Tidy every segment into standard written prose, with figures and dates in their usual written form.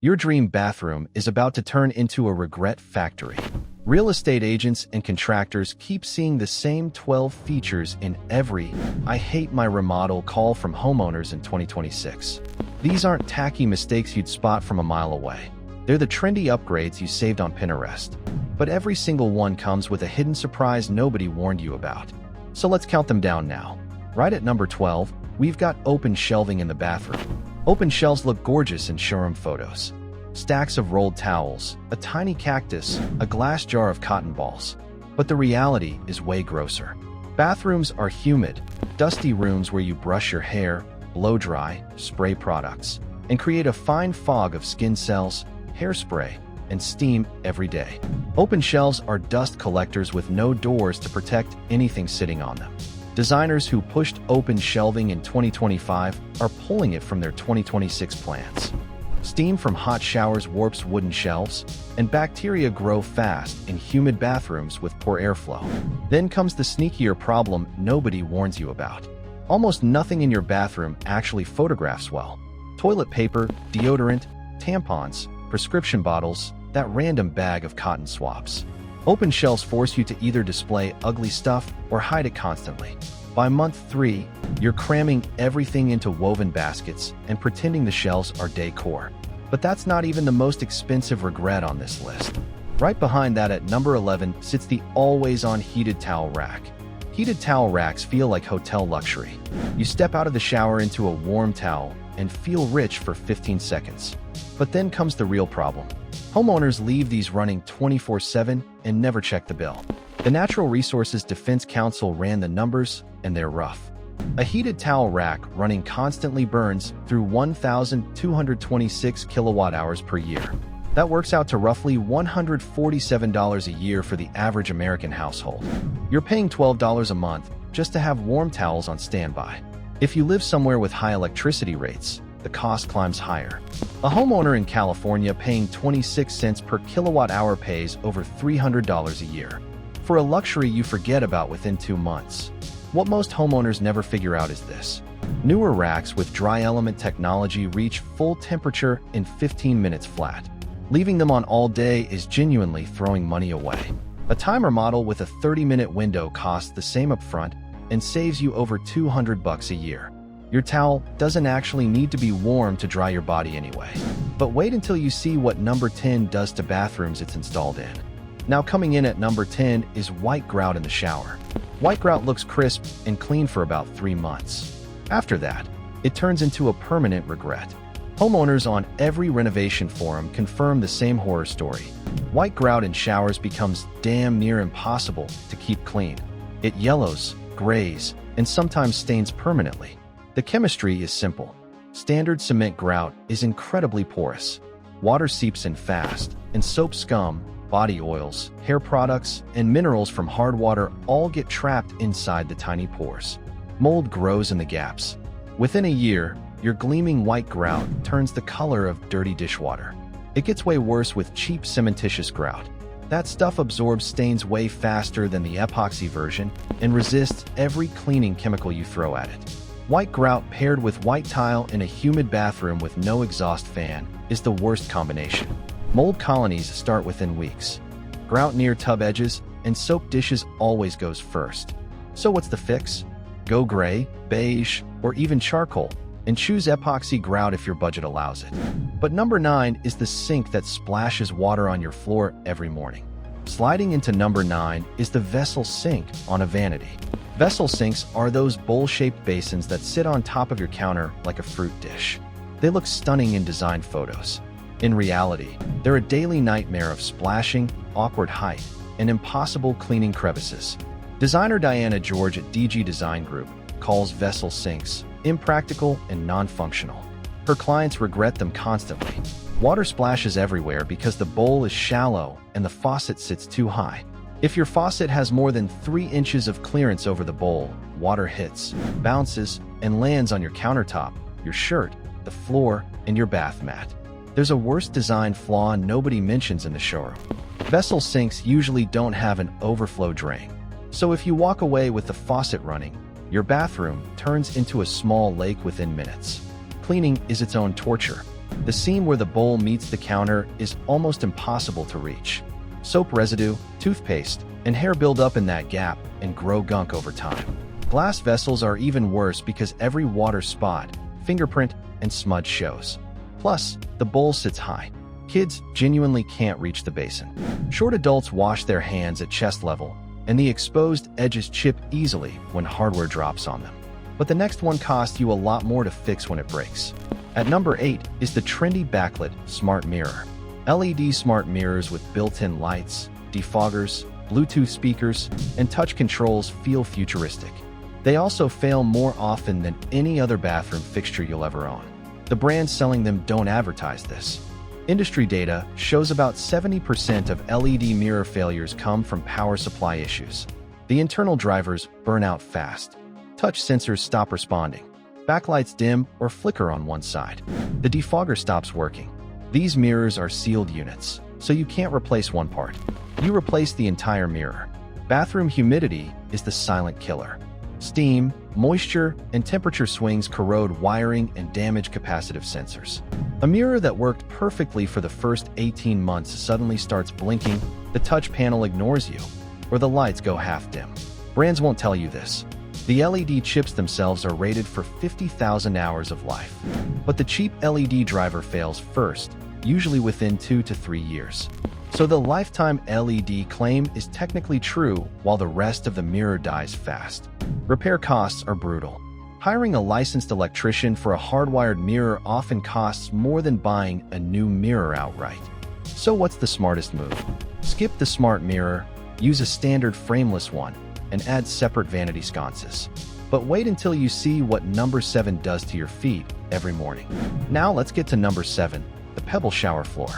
Your dream bathroom is about to turn into a regret factory. Real estate agents and contractors keep seeing the same 12 features in every "I hate my remodel" call from homeowners in 2026. These aren't tacky mistakes you'd spot from a mile away. They're the trendy upgrades you saved on Pinterest. But every single one comes with a hidden surprise nobody warned you about. So let's count them down now. Right at number 12, we've got open shelving in the bathroom. Open shelves look gorgeous in showroom photos. Stacks of rolled towels, a tiny cactus, a glass jar of cotton balls. But the reality is way grosser. Bathrooms are humid, dusty rooms where you brush your hair, blow dry, spray products, and create a fine fog of skin cells, hairspray, and steam every day. Open shelves are dust collectors with no doors to protect anything sitting on them. Designers who pushed open shelving in 2025 are pulling it from their 2026 plans. Steam from hot showers warps wooden shelves, and bacteria grow fast in humid bathrooms with poor airflow. Then comes the sneakier problem nobody warns you about. Almost nothing in your bathroom actually photographs well. Toilet paper, deodorant, tampons, prescription bottles, that random bag of cotton swabs. Open shelves force you to either display ugly stuff or hide it constantly. By month 3, you're cramming everything into woven baskets and pretending the shelves are decor. But that's not even the most expensive regret on this list. Right behind that at number 11 sits the always-on heated towel rack. Heated towel racks feel like hotel luxury. You step out of the shower into a warm towel and feel rich for 15 seconds. But then comes the real problem. Homeowners leave these running 24/7 and never check the bill. The Natural Resources Defense Council ran the numbers, and they're rough. A heated towel rack running constantly burns through 1,226 kilowatt hours per year. That works out to roughly $147 a year for the average American household. You're paying $12 a month just to have warm towels on standby. If you live somewhere with high electricity rates, the cost climbs higher. A homeowner in California paying 26 cents per kilowatt hour pays over $300 a year for a luxury you forget about within 2 months. What most homeowners never figure out is this. Newer racks with dry element technology reach full temperature in 15 minutes flat. Leaving them on all day is genuinely throwing money away. A timer model with a 30-minute window costs the same upfront and saves you over $200 a year. Your towel doesn't actually need to be warm to dry your body anyway. But wait until you see what number 10 does to bathrooms it's installed in. Now coming in at number 10 is white grout in the shower. White grout looks crisp and clean for about 3 months. After that, it turns into a permanent regret. Homeowners on every renovation forum confirm the same horror story. White grout in showers becomes damn near impossible to keep clean. It yellows, grays, and sometimes stains permanently. The chemistry is simple. Standard cement grout is incredibly porous. Water seeps in fast, and soap scum, body oils, hair products, and minerals from hard water all get trapped inside the tiny pores. Mold grows in the gaps. Within a year, your gleaming white grout turns the color of dirty dishwater. It gets way worse with cheap cementitious grout. That stuff absorbs stains way faster than the epoxy version and resists every cleaning chemical you throw at it. White grout paired with white tile in a humid bathroom with no exhaust fan is the worst combination. Mold colonies start within weeks. Grout near tub edges and soap dishes always goes first. So what's the fix? Go gray, beige, or even charcoal, and choose epoxy grout if your budget allows it. But number 9 is the sink that splashes water on your floor every morning. Sliding into number 9 is the vessel sink on a vanity. Vessel sinks are those bowl-shaped basins that sit on top of your counter like a fruit dish. They look stunning in design photos. In reality, they're a daily nightmare of splashing, awkward height, and impossible cleaning crevices. Designer Diana George at DG Design Group calls vessel sinks impractical and non-functional. Her clients regret them constantly. Water splashes everywhere because the bowl is shallow and the faucet sits too high. If your faucet has more than 3 inches of clearance over the bowl, water hits, bounces, and lands on your countertop, your shirt, the floor, and your bath mat. There's a worse design flaw nobody mentions in the showroom. Vessel sinks usually don't have an overflow drain. So if you walk away with the faucet running, your bathroom turns into a small lake within minutes. Cleaning is its own torture. The seam where the bowl meets the counter is almost impossible to reach. Soap residue, toothpaste, and hair build up in that gap and grow gunk over time. Glass vessels are even worse because every water spot, fingerprint, and smudge shows. Plus, the bowl sits high. Kids genuinely can't reach the basin. Short adults wash their hands at chest level, and the exposed edges chip easily when hardware drops on them. But the next one costs you a lot more to fix when it breaks. At number 8 is the trendy backlit smart mirror. LED smart mirrors with built-in lights, defoggers, Bluetooth speakers, and touch controls feel futuristic. They also fail more often than any other bathroom fixture you'll ever own. The brands selling them don't advertise this. Industry data shows about 70% of LED mirror failures come from power supply issues. The internal drivers burn out fast. Touch sensors stop responding. Backlights dim or flicker on one side. The defogger stops working. These mirrors are sealed units, so you can't replace one part. You replace the entire mirror. Bathroom humidity is the silent killer. Steam, moisture, and temperature swings corrode wiring and damage capacitive sensors. A mirror that worked perfectly for the first 18 months suddenly starts blinking, the touch panel ignores you, or the lights go half dim. Brands won't tell you this. The LED chips themselves are rated for 50,000 hours of life. But the cheap LED driver fails first, usually within 2 to 3 years. So the lifetime LED claim is technically true while the rest of the mirror dies fast. Repair costs are brutal. Hiring a licensed electrician for a hardwired mirror often costs more than buying a new mirror outright. So what's the smartest move? Skip the smart mirror, use a standard frameless one, and add separate vanity sconces. But wait until you see what number 7 does to your feet every morning. Now let's get to number 7, the Pebble Shower Floor.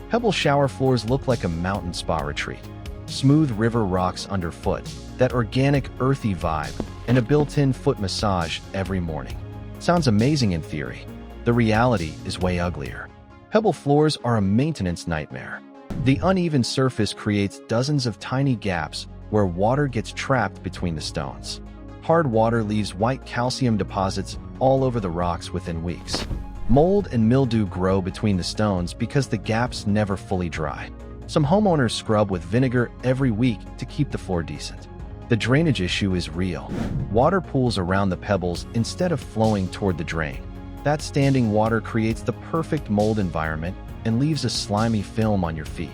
Pebble shower floors look like a mountain spa retreat. Smooth river rocks underfoot, that organic earthy vibe, and a built-in foot massage every morning. Sounds amazing in theory. The reality is way uglier. Pebble floors are a maintenance nightmare. The uneven surface creates dozens of tiny gaps where water gets trapped between the stones. Hard water leaves white calcium deposits all over the rocks within weeks. Mold and mildew grow between the stones because the gaps never fully dry. Some homeowners scrub with vinegar every week to keep the floor decent. The drainage issue is real. Water pools around the pebbles instead of flowing toward the drain. That standing water creates the perfect mold environment and leaves a slimy film on your feet.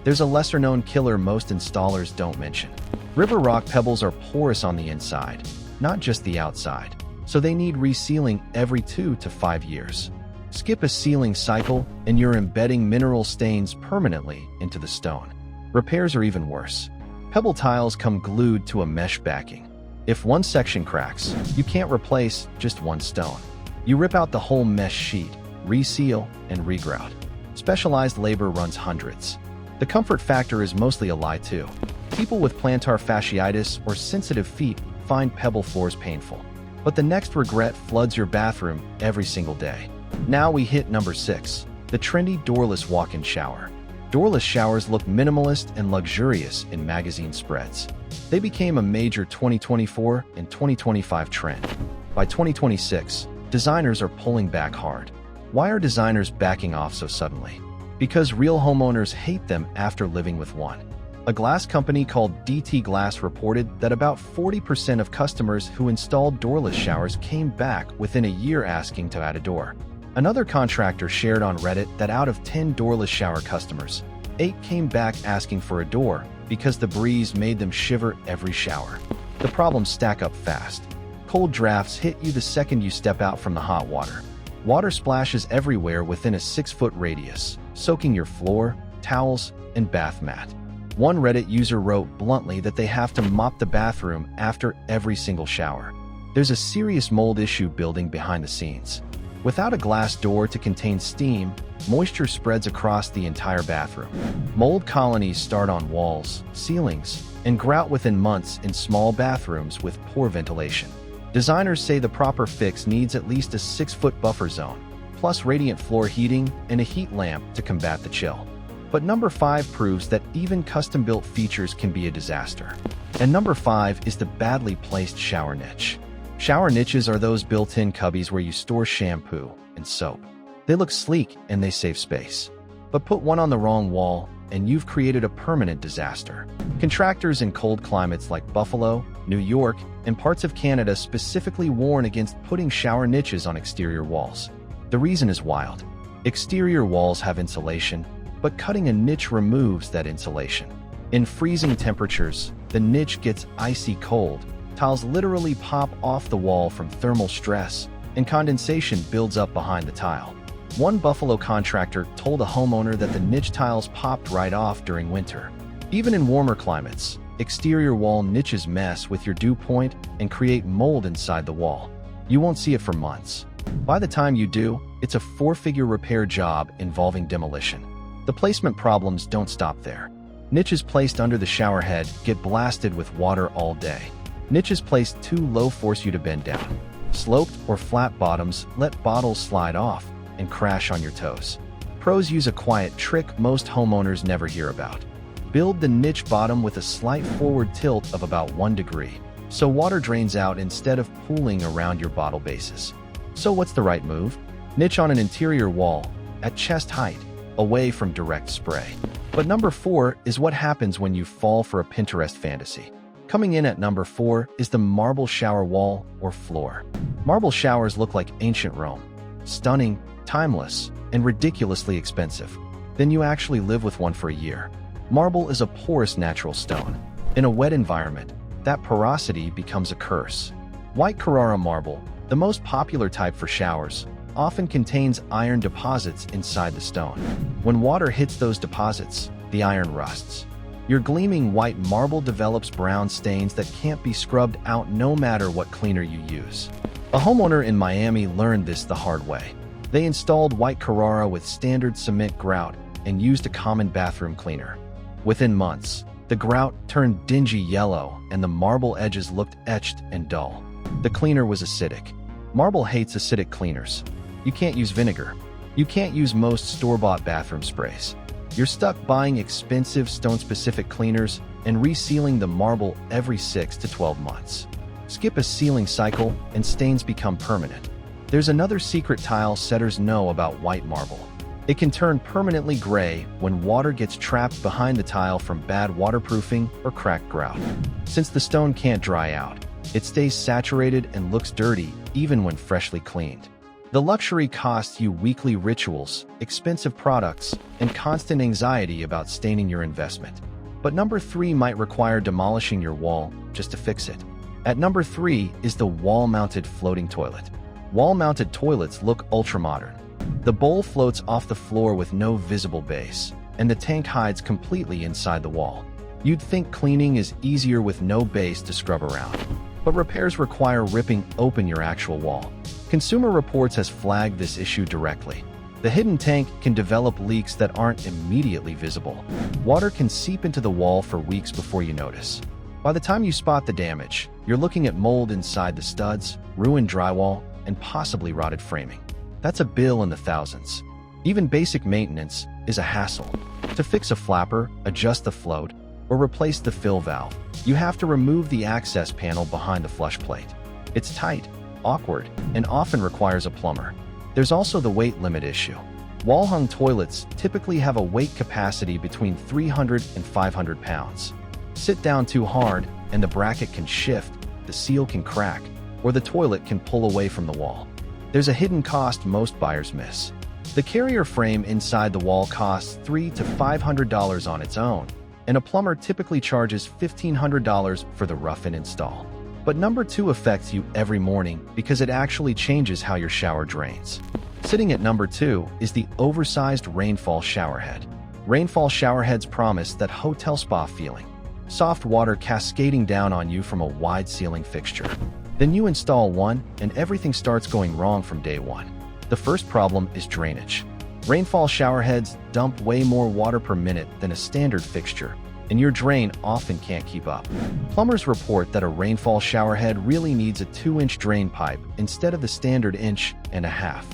There's a lesser-known killer most installers don't mention. River rock pebbles are porous on the inside, not just the outside, so they need resealing every 2 to 5 years. Skip a sealing cycle and you're embedding mineral stains permanently into the stone. Repairs are even worse. Pebble tiles come glued to a mesh backing. If one section cracks, you can't replace just one stone. You rip out the whole mesh sheet, reseal, and regrout. Specialized labor runs hundreds. The comfort factor is mostly a lie too. People with plantar fasciitis or sensitive feet find pebble floors painful. But the next regret floods your bathroom every single day. Now we hit number 6, the trendy doorless walk-in shower. Doorless showers look minimalist and luxurious in magazine spreads. They became a major 2024 and 2025 trend. By 2026, designers are pulling back hard. Why are designers backing off so suddenly? Because real homeowners hate them after living with one. A glass company called DT Glass reported that about 40% of customers who installed doorless showers came back within a year asking to add a door. Another contractor shared on Reddit that out of 10 doorless shower customers, 8 came back asking for a door because the breeze made them shiver every shower. The problems stack up fast. Cold drafts hit you the second you step out from the hot water. Water splashes everywhere within a 6-foot radius, soaking your floor, towels, and bath mat. One Reddit user wrote bluntly that they have to mop the bathroom after every single shower. There's a serious mold issue building behind the scenes. Without a glass door to contain steam, moisture spreads across the entire bathroom. Mold colonies start on walls, ceilings, and grout within months in small bathrooms with poor ventilation. Designers say the proper fix needs at least a 6-foot buffer zone, plus radiant floor heating and a heat lamp to combat the chill. But number 5 proves that even custom-built features can be a disaster. And number 5 is the badly placed shower niche. Shower niches are those built-in cubbies where you store shampoo and soap. They look sleek and they save space. But put one on the wrong wall, and you've created a permanent disaster. Contractors in cold climates like Buffalo, New York, and parts of Canada specifically warn against putting shower niches on exterior walls. The reason is wild. Exterior walls have insulation, but cutting a niche removes that insulation. In freezing temperatures, the niche gets icy cold, tiles literally pop off the wall from thermal stress, and condensation builds up behind the tile. One Buffalo contractor told a homeowner that the niche tiles popped right off during winter. Even in warmer climates, exterior wall niches mess with your dew point and create mold inside the wall. You won't see it for months. By the time you do, it's a 4-figure repair job involving demolition. The placement problems don't stop there. Niches placed under the shower head get blasted with water all day. Niches placed too low force you to bend down. Sloped or flat bottoms let bottles slide off and crash on your toes. Pros use a quiet trick most homeowners never hear about. Build the niche bottom with a slight forward tilt of about 1 degree, so water drains out instead of pooling around your bottle bases. So what's the right move? Niche on an interior wall, at chest height, away from direct spray. But number 4 is what happens when you fall for a Pinterest fantasy. Coming in at number 4 is the marble shower wall or floor. Marble showers look like ancient Rome. Stunning, timeless, and ridiculously expensive. Then you actually live with one for a year. Marble is a porous natural stone. In a wet environment, that porosity becomes a curse. White Carrara marble, the most popular type for showers, often contains iron deposits inside the stone. When water hits those deposits, the iron rusts. Your gleaming white marble develops brown stains that can't be scrubbed out no matter what cleaner you use. A homeowner in Miami learned this the hard way. They installed white Carrara with standard cement grout and used a common bathroom cleaner. Within months, the grout turned dingy yellow and the marble edges looked etched and dull. The cleaner was acidic. Marble hates acidic cleaners. You can't use vinegar. You can't use most store-bought bathroom sprays. You're stuck buying expensive stone-specific cleaners and resealing the marble every 6 to 12 months. Skip a sealing cycle and stains become permanent. There's another secret tile setters know about white marble. It can turn permanently gray when water gets trapped behind the tile from bad waterproofing or cracked grout. Since the stone can't dry out, it stays saturated and looks dirty even when freshly cleaned. The luxury costs you weekly rituals, expensive products, and constant anxiety about staining your investment. But number 3 might require demolishing your wall just to fix it. At number 3 is the wall-mounted floating toilet. Wall-mounted toilets look ultra-modern. The bowl floats off the floor with no visible base, and the tank hides completely inside the wall. You'd think cleaning is easier with no base to scrub around, but repairs require ripping open your actual wall. Consumer Reports has flagged this issue directly. The hidden tank can develop leaks that aren't immediately visible. Water can seep into the wall for weeks before you notice. By the time you spot the damage, you're looking at mold inside the studs, ruined drywall, and possibly rotted framing. That's a bill in the thousands. Even basic maintenance is a hassle. To fix a flapper, adjust the float, or replace the fill valve, you have to remove the access panel behind the flush plate. It's tight, awkward, and often requires a plumber. There's also the weight limit issue. Wall-hung toilets typically have a weight capacity between 300 and 500 pounds. Sit down too hard, and the bracket can shift, the seal can crack, or the toilet can pull away from the wall. There's a hidden cost most buyers miss. The carrier frame inside the wall costs $300 to $500 on its own, and a plumber typically charges $1,500 for the rough-in install. But number 2 affects you every morning because it actually changes how your shower drains. Sitting at number 2 is the oversized rainfall showerhead. Rainfall showerheads promise that hotel spa feeling. Soft water cascading down on you from a wide ceiling fixture. Then you install one, and everything starts going wrong from day one. The first problem is drainage. Rainfall showerheads dump way more water per minute than a standard fixture, and your drain often can't keep up. Plumbers report that a rainfall showerhead really needs a 2-inch drain pipe instead of the standard 1.5 inches.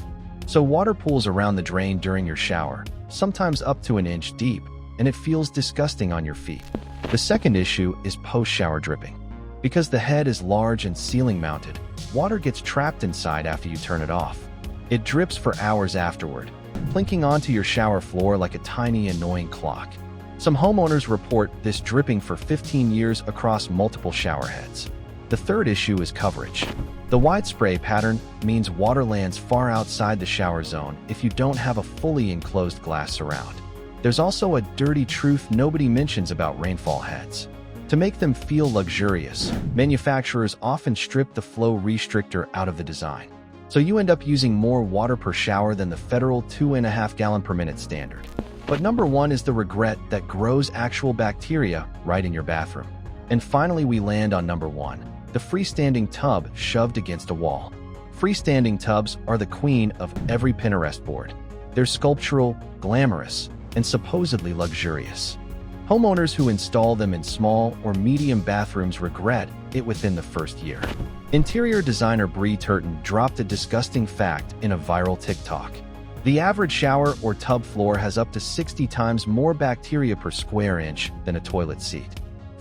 So water pools around the drain during your shower, sometimes up to 1 inch deep, and it feels disgusting on your feet. The second issue is post-shower dripping. Because the head is large and ceiling mounted, water gets trapped inside after you turn it off. It drips for hours afterward, plinking onto your shower floor like a tiny, annoying clock. Some homeowners report this dripping for 15 years across multiple shower heads. The third issue is coverage. The wide spray pattern means water lands far outside the shower zone if you don't have a fully enclosed glass surround. There's also a dirty truth nobody mentions about rainfall heads. To make them feel luxurious, manufacturers often strip the flow restrictor out of the design. So you end up using more water per shower than the federal 2.5 gallon per minute standard. But number one is the regret that grows actual bacteria right in your bathroom. And finally, we land on number one, the freestanding tub shoved against a wall. Freestanding tubs are the queen of every Pinterest board. They're sculptural, glamorous, and supposedly luxurious. Homeowners who install them in small or medium bathrooms regret it within the first year. Interior designer Bree Turton dropped a disgusting fact in a viral TikTok. The average shower or tub floor has up to 60 times more bacteria per square inch than a toilet seat.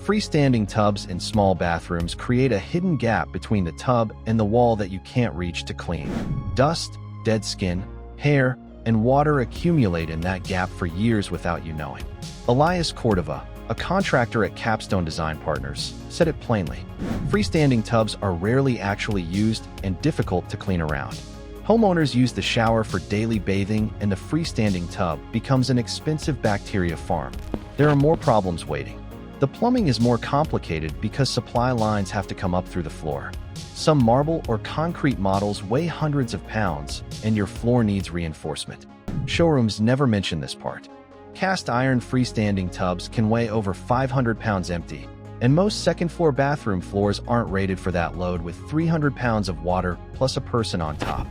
Freestanding tubs in small bathrooms create a hidden gap between the tub and the wall that you can't reach to clean. Dust, dead skin, hair, and water accumulate in that gap for years without you knowing. Elias Cordova, a contractor at Capstone Design Partners, said it plainly. Freestanding tubs are rarely actually used and difficult to clean around. Homeowners use the shower for daily bathing, and the freestanding tub becomes an expensive bacteria farm. There are more problems waiting. The plumbing is more complicated because supply lines have to come up through the floor. Some marble or concrete models weigh hundreds of pounds, and your floor needs reinforcement. Showrooms never mention this part. Cast iron freestanding tubs can weigh over 500 pounds empty, and most second-floor bathroom floors aren't rated for that load with 300 pounds of water plus a person on top.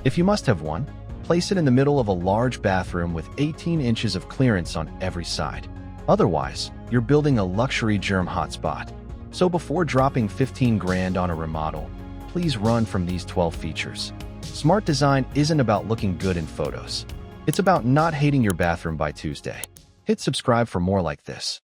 If you must have one, place it in the middle of a large bathroom with 18 inches of clearance on every side. Otherwise, you're building a luxury germ hotspot. So before dropping 15 grand on a remodel, please run from these 12 features. Smart design isn't about looking good in photos. It's about not hating your bathroom by Tuesday. Hit subscribe for more like this.